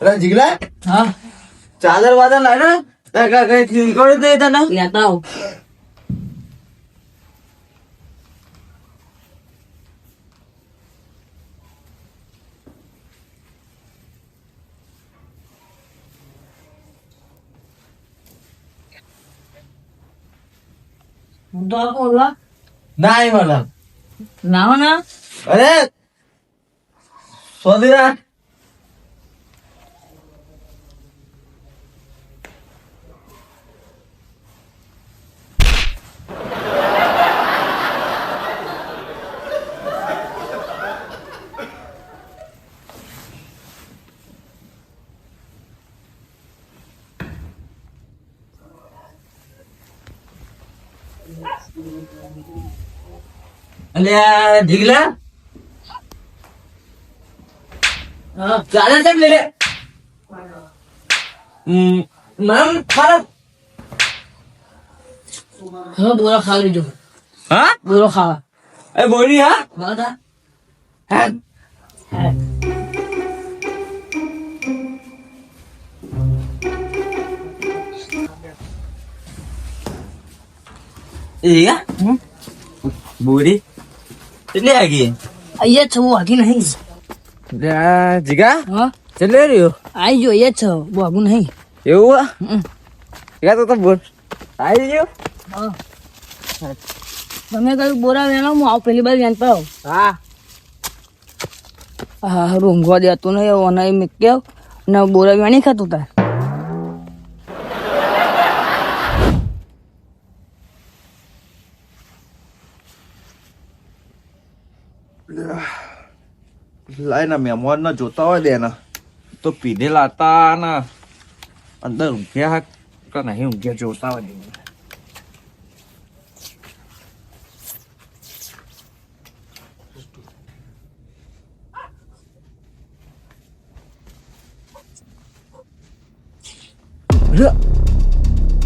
અરે જીગલા હા ચાદર વાદર લાય ને કઈ કરી દે તને લેતા આવ તો આપો ઓલા ના એ મને લાવો ને અરે સોદીરા અલ્યા ઢીગલા હા ચાદર કેમ લે લે મામ ખારા હા બોલો ખા લીધો હા બોલો ખાવા એ બોલી હા બધા હા એ બોરી એટલે આગી અહીંયા છો વાગી નહીં જીગા હા ચલે રહ્યો આઈ જો અહીંયા છો વાગું નહીં એવું યા તો બોલ આવી ગયો હા તમે કયું બોરા વેણો હું આવું પેલી બાજુ વેણ પાવ હા હા ઊંઘવા દેતું નહીં ઓના મેં કેવ ને બોરા વેણી ખાતું તાર લાય ને મહેમાન ને જોતા હોય દે ને તો પીને લાતા ને અંદર ઊંઘ્યા કે નહીં ઊંઘ્યા જોતા હોય દે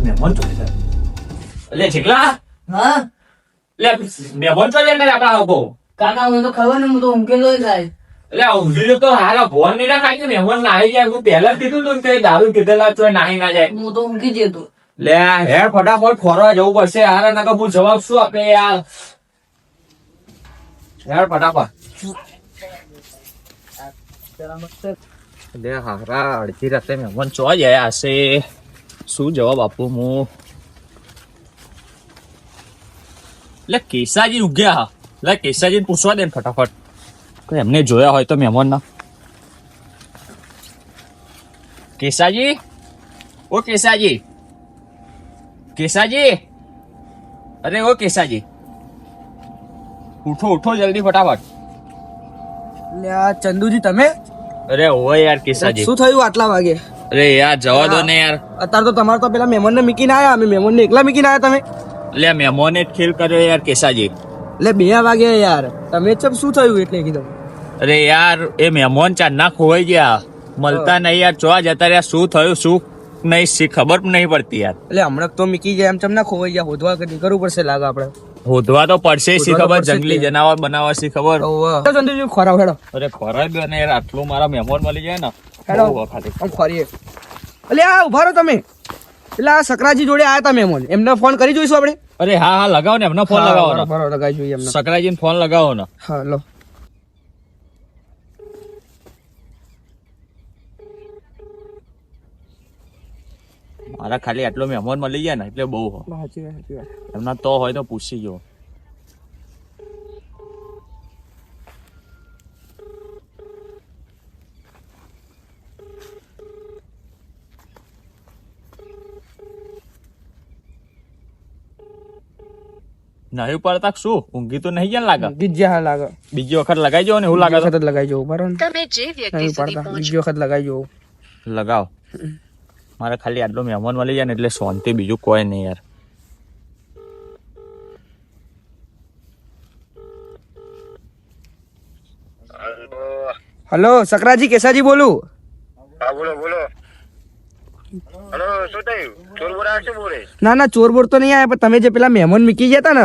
મહેમાન જોઈ એટલે છેકલા હા લે મહેમાન જોઈ લે આપડા આવો કાકા મને તો ખબર ને હું તો ઊંઘે જોઈ જાય એટલે ઊંઘી તો હારા ભોન નહીં ના ખાય કે મહેમાન નાહી જાય હું પહેલા જ કીધું તું કે દારૂ કીધેલા તો નાહી ના જાય હું તો ઊંઘી જતો લે હે ફટાફટ ફરવા જવું પડશે હારા ના હું જવાબ શું આપે યાર યાર ફટાફટ લે હારા અડધી રાતે મહેમાન ચો જાય હશે શું જવાબ આપું હું લે કેસાજી ઉગ્યા લે કેસાજી પૂછવા દે ને ફટાફટ કોઈ એમને જોયા હોય તો મહેમાન ના કેસાજી ઓ કેસાજી કેસાજી અરે ઓ કેસાજી ઉઠો ઉઠો જલ્દી ફટાફટ લે આ ચંદુજી તમે અરે ઓય યાર કેસાજી શું થયું આટલા વાગે અરે યાર જવા દો ને યાર અત્યારે તો તમારે તો પેલા મહેમાન ને મીકીને આયા અમે મહેમાન ને એકલા મીકીને આયા તમે લે મહેમાને જ ખેલ કર્યો યાર કેસાજી એટલે 2 વાગે યાર તમે ચમ શું થયું એટલે કીધું અરે યાર એ મહેમાન ચાંદના ખોવાઈ ગયા મળતા નહીં યાર જોવા જતા રહ્યા શું થયું શું નહીં શી ખબર પણ નહીં પડતી યાર એટલે હમણાં તો મીકી જાય એમ ચમ ના ખોવાઈ ગયા હોદવા કરવું પડશે લાગે આપણે હોધવા તો પડશે શી હોધવા તો ખબર પડશે જ જંગલી ને. જનાવર બનાવવા શી ખબર ચંદુજી ખોરાવ હેડો અરે ખરાબ ને યાર આટલું મારા મહેમાન મળી જાય ને હેડો બહુ વખતે. આમ ખોરીએ એટલે આ ઉભા રહો તમે એટલે આ સકરાજી જોડે આયા તા મહેમાન એમને ફોન કરી જોઈશું આપણે અરે હા હા લગાવો ને એમનો ફોન લગાવો ને બરાબર લગાવી જોઈએ એમને સકરાજીને ફોન લગાવો ને હા લો મારા ખાલી આટલો મહેમાન મળી જાય ને એટલે બહુ હો. સાચી વાત એમના તો હોય તો પૂછી જો નહીં પડતા શું ઊંઘી તો નહીં જાય લાગે ગીજ્યા લાગે બીજી વખત લગાઈ જો ને એવું લાગે તો વખત લગાઈ જવું બરાબર તમે જે વ્યક્તિ નહીં સુધી પડતા બીજી વખત લગાઈ જવું લગાવો મારે ખાલી આટલો મહેમાન મળી જાય ને એટલે શાંતિ બીજું કોઈ નહીં યાર હલો સકરાજી કેસાજી બોલું હા બોલો બોલો હલો શું થયું ચોર બોરા શું બોલે ના ના ચોર બોર તો નહીં આયા પણ તમે જે પેલા મહેમાન મૂકી ગયા તા ને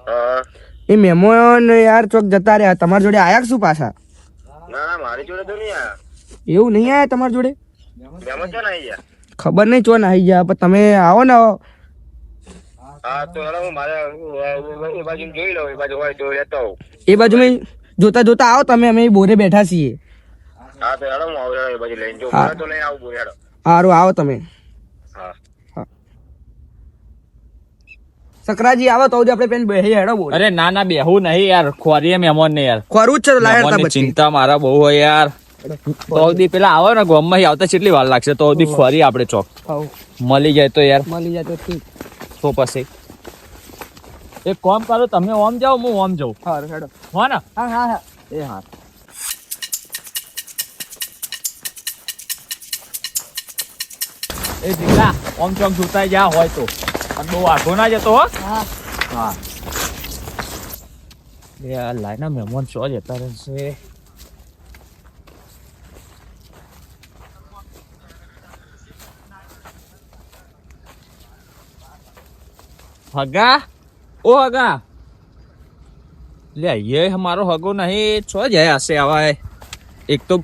હા એ મહેમાન યાર ચોક જતા રહ્યા તમારી જોડે આયા કે શું પાછા ના ના મારી જોડે તો નહીં આયા એવું નહીં આયા તમારી જોડે? મહેમાન છે ને અહીંયા? ખબર નહીં ચો નાહી ગયા, પણ તમે આવો ને. હા તો હેડો હું મારે એ બાજુ જોઈ લઉં, એ બાજુ હોય તો લેતો આવું. એ બાજુ મેં જોતા જોતા આવો તમે, અમે બોરે બેઠા છીએ. હા તો હેડો હું આવું, હેડો એ બાજુ લઈને જો હા. મને તો લઈને આવું બોલ, હેડો. સારું આવો તમે. હા સકરાજી આવો તો આપણે પેન બેહી હેડો બોલ. અરે ના ના બેહું નહીં યાર, ખોરીએ મહેમાન ને યાર. ખરું જ છે તો લાયર મહેમાનની ચિંતા મારા બહુ હોય યાર. તો દી પેલા આવો ને ગામમાં આવતા કેટલી વાર લાગશે, તો દી ફરી આપણે ચોક મળી જાય તો યાર. મળી જાય તો ઠીક. તો પછી એક કામ કરો, તમે ઓમ જાઓ, હું ઓમ જાઉં. હા હેડો. હો ને? હા હા હા. એ હા. એ દીકરા ઓમ ચોક જોતા જા હોય તો, અને બહુ આઘો ના જતો હો. હા યાર લાઈના મહેમાન શો જતા રહેશે. હગા, ઓ હગા, લે ये हमारो हगो नहीं छो જાય હશે હવે. એક તો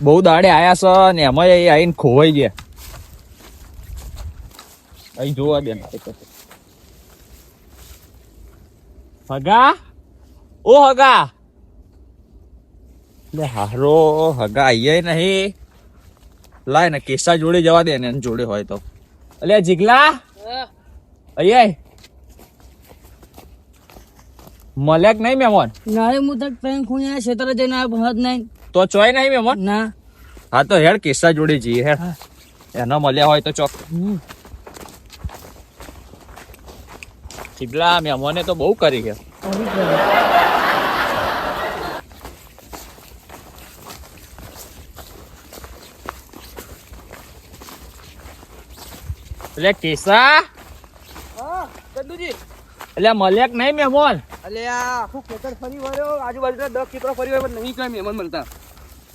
બહુ દાડે આયા છે ને એમાં આઈને ખોવાઈ ગયા. અહીં જોવા દે હગા, ઓ હગા, લે હારો હગા આઈએ નહીં. લાય ને કેસા જોડે જવા દે ને એની જોડે હોય તો. અલે જીગલા અહીંયા મલેક નહીં મહેમાન? નારે હું તક ટ્રેન ખૂણ્યા ક્ષેત્ર જઈને આવ્યો હદ નહીં. તો ચોય નહીં મહેમાન? ના હા તો હેડ કેસા જોડે જઈએ હેડ. એનો મળ્યા હોય તો ચોક. ચીબલા મહેમાને તો બહુ કરી ગયા. એટલે કેસા ચંદુજી એટલે મલેક નહીં મહેમાન? અલે આ આખું ખેતર ફરી વળ્યો, આજુબાજુના 10 ખેતરો ફરી વળ્યો, પણ નહીં કઈ મહેમાન મળતા.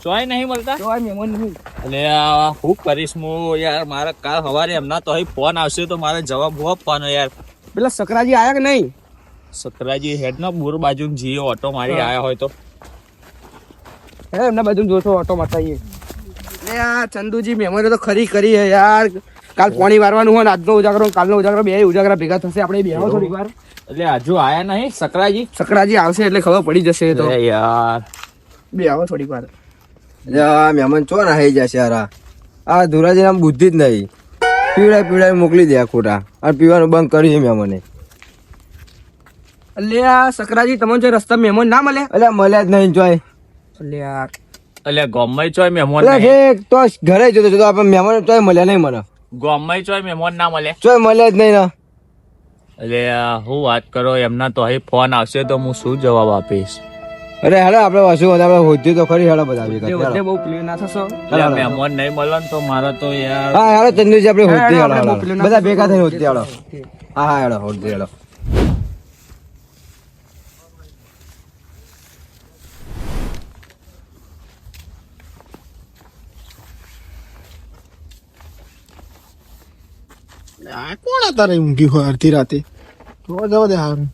ચોય નહીં મળતા? જોવાય મહેમાન નહીં. એટલે આ શું કરીશ હું યાર? મારે કાલ સવારે એમના તો અહીં ફોન આવશે તો મારે જવાબ આપવાનો યાર. પેલા સકરાજી આયા કે નહીં? સતરાજી હેડ ના બોર બાજુ જીએ ઓટો મારી આયા હોય તો. હે એમના બાજુ જોશો ઓટો મારતા આવીએ. લે આ ચંદુજી મહેમાનો તો ખરી કરી હે યાર. કાલ પાણી વારવાનું હોય ને આજનો ઉજાગરો કાલનો ઉજાગરો, બે ઉજાગરા ભેગા થશે. આપણે બેહો થોડીક વાર. એટલે હજુ આયા નહીં સકરાજી? સકરાજી આવશે એટલે ખબર પડી જશે. તો અરે યાર બે આવો થોડીક વાર. મહેમાન ચો નાહી જશે યાર. આ ધુરાજી નામ બુદ્ધિ જ નહીં. પીવડાય મોકલી દે ખોટા, અને પીવાનું બંધ કર્યું છે મહેમાને. એટલે આ સકરાજી તમને જો રસ્તા મહેમાન ના મળે? એટલે મળ્યા જ નહીં જોય. એટલે યાર એટલે ગોમમાં ચોય મહેમાન એટલે નહીં? ઠીક તો ઘરે જોતો જોતો આપણે મહેમાન ચોય મળ્યા નહીં મને. ગોમમાં ચોય મહેમાન ના મળે? ચોય મળ્યા જ નહીં ને. એટલે હું વાત કરો, એમના તો અહીં ફોન આવશે તો હું શું જવાબ આપીશ? અરે હેડો આપણે વસુ આપણે હોતી તો ખરી. હેડો બધા ભેગા જે થયા. વધે બહુ પ્લે ના થશો. એટલે મહેમાન નહીં મળે ને તો મારે તો યાર. હા હેડો ચંદુજી આપણે હોતી હેડો, હેડો આપણે બધા ભેગા થઈને હોતી હેડો. હા હા હેડો હોતી હેડો. આ કોણ તારે ઊંઘી હોય અડધી રાતે? જોવા જવા દે હારું.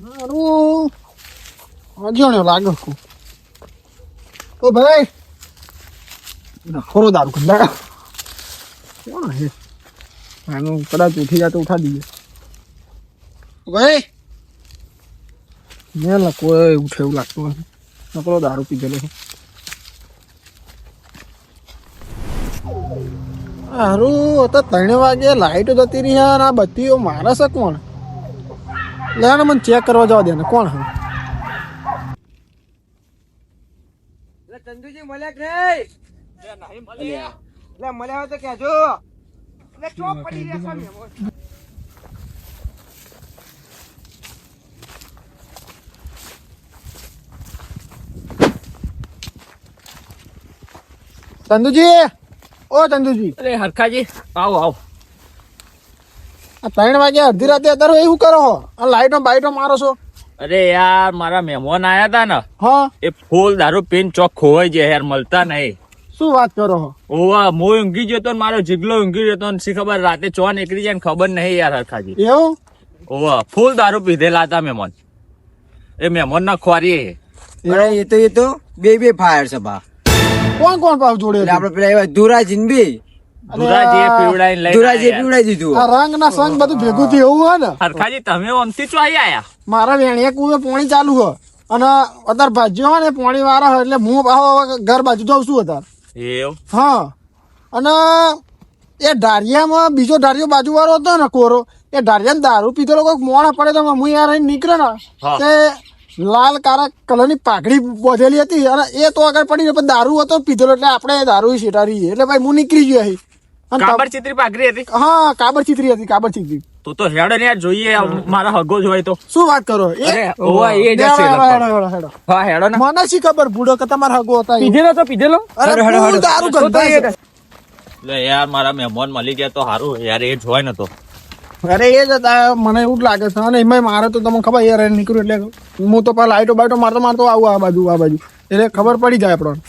હારું અજાણ્યો લાગે કો. ઓ ભાઈ ખોરો દારૂ કંદા કોણ હે? આનું કદાચ ઉઠી જાય તો ઉઠા દઈએ. ભાઈ મેં કોઈ ઉઠે એવું લાગતું હોય. નકરો દારૂ પીધેલો છે. હારું તો 3 વાગે લાઈટ જતી રહી યાર. આ બત્તીઓ મારે છે કોણ? લે ને મને ચેક કરવા જવા દે ને. કોણ હવે? એટલે ચંદુજી મળ્યા કે નહીં? એટલે મળ્યા હોય તો કહેજો. એટલે ચોક પડી રહ્યા છે મહેમાન. ચંદુજી, ઓ ચંદુજી, અરે હરખાજી આવો આવો. આ 3 વાગે અડધી રાતે અત્યારે એવું કરો છો? આ લાઈટો બાઈટો મારો છો? અરે યાર મારા મહેમાન આયા તા ને, હા એ ફૂલ દારૂ પીને ચોક ખોવાઈ જાય યાર, મળતા નહીં. શું વાત કરો છો? ઓવા હું ઊંઘી જતો ને મારો જીગલો ઊંઘી જતો ને શી ખબર રાતે ચો નીકળી જાય ને ખબર નહીં યાર હરખાજી. એવું? ઓવા ફૂલ દારૂ પીધેલા હતા મહેમાન. એ મહેમાન ના ખોરી. અરે એ તો બે ફાયર છે બા. કોણ કોણ પાછું જોડે એટલે હતું? આપણે પેલા એવા ધુરાજીને બે ધુરાજીએ પીવડાઈને લઈને ધુરાજીએ આયા. પીવડાવી દીધું. આ રંગ ના સંગ બધું ભેગું થયું એવું હોય ને. હરખાજી તમે ઓમથી ચો આઈ આયા મારા વેણિયા કુવે પોણી ચાલુ હોય અને અત્યારે ભાજ્યો હોય ને પોણી વાળા હોય એટલે હું પાછો ઘર બાજુ જાઉં છું અત્યારે. એવું હા અને એ ઢારિયામાં બીજો ઢારિયો બાજુ વાળો હતો ને કોરો એ ઢારિયાને દારૂ પીધેલો કોઈક મોણા પડે તો હું યાર અહીં નીકળે ને હા. તે લાલ કાળા કલરની પાઘડી બોધેલી હતી અને એ તો આગળ પડી ને પણ દારૂ હતો પીધેલો એટલે આપણે દારૂ શેટારી એટલે ભાઈ હું નીકળી ગયો અહીં અને કાબર ચિત્રી પાઘરી હતી હા કાબર ચિત્રી હતી કાબર ચિત્રી. તો હેડો ને યાર જોઈએ મારા હગો જ હોય તો શું વાત કરો અરે, ઓવા એ જ હશે હેડો, લગભગ. હેડો, હેડો. હા હેડો ને મને શી ખબર બુડો કે તમારા હગો હતા એ? પીધેલો તો પીધેલો અરે પૂરું દારૂ ગંધાય છે. લે યાર મારા મહેમાન મળી ગયા તો સારું યાર એ જ હોય ને તો અરે એ જ હતા મને એવું જ લાગે છે અને એમાં મારે તો તમને ખબર યાર નીકળ્યું એટલે હું તો પેલા લાઈટો બાઈટો મારતો આવું આ બાજુ એટલે ખબર પડી જાય આપણને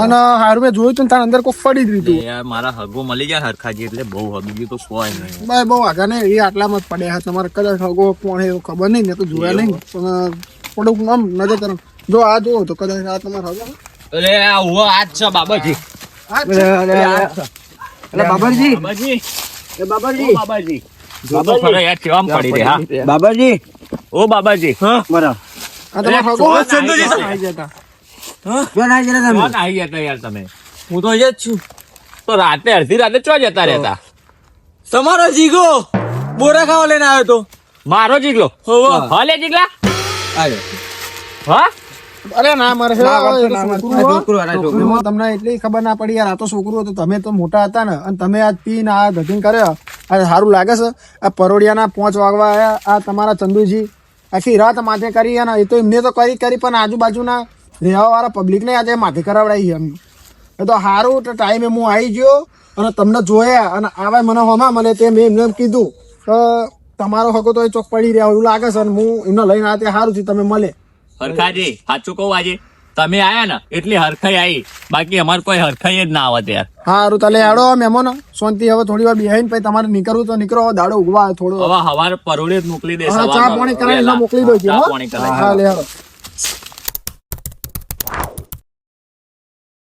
અને હારું મેં જોયું તું ને તાર અંદર કોઈ પડી જ લે રીતું યાર મારા હગો મળી ગયા હરખાજી એટલે બહુ બીજું તો કોઈ નહીં ભાઈ બહુ આગા ને એ આટલામાં જ પડ્યા છે તમારે કદાચ હગો કોણ એવું ખબર નહીં ને તો જોયા નહીં પણ થોડુંક આમ નજર તરફ જો આ જુઓ તો કદાચ આ તમારે હગો અરે આ ઉવો આ જ છે બાબાજી એટલે બાબરજી બાબાજી એ બાબરજી બાબાજી જો તો ખરા યાર કેવામ પડી રે હા બાબરજી ઓ બાબાજી હા બરાબર આ તમારે હગો અરે, ચંદુજી આવી જતા જો ના જરા તમે કોણ આવી ગયા તા યાર તમે હું તો અહીંયા જ છું તો રાતે અડધી રાતે ચો જતા રહેતા તમારો જીગો બોરા ખાવા લઈને આવ્યો તો મારો જીગલો હલે જીગલા આવ્યો. હા અરે ના મારે છે, ના, એ તો ના, છોકરું હો. છોકરું, અરે છોકરું. એમાં તમને એટલી ખબર ના પડી યાર આ તો છોકરું હતું તમે તો મોટા હતા ને અને તમે આજ પીને આ ધતિંગ કર્યો આ સારું લાગે છે આ પરોડિયાના 5 વાગવા આવ્યા આ તમારા ચંદુજી આખી રાત માથે કરી અને એ તો એમને તો કરી પણ આજુબાજુના રહેવા વાળા પબ્લિકને આજે માથે કરાવડાવી એમ એ તો સારું ટાઈમે હું આવી ગયો અને તમને જોયા અને આવા મને હોમાં મળે તે મેં એમને એમ કીધું તો તમારો હકો તો એ ચોક પડી રહ્યા એવું લાગે છે અને હું એમને લઈને આ તે સારું થયું તમે મળે. હરખાજી સાચું કહું આજે તમે આયા ને એટલી હરખાઈ આવી બાકી અમારે કોઈ હરખાઈ જ ના આવત યાર સારું તાલે હેડો મહેમાનો શાંતિ હવે થોડી વાર બેહીને પછી તમારે નીકળવું તો નીકળો હવે દાડો ઉગવા થોડો હવે હવારે પરોળે જ મોકલી દે હા, સવારમાં. ચા પાણી કરાવીને વહેલા. મોકલી દો ચા પાણી કરાવીને. હા લે હેડો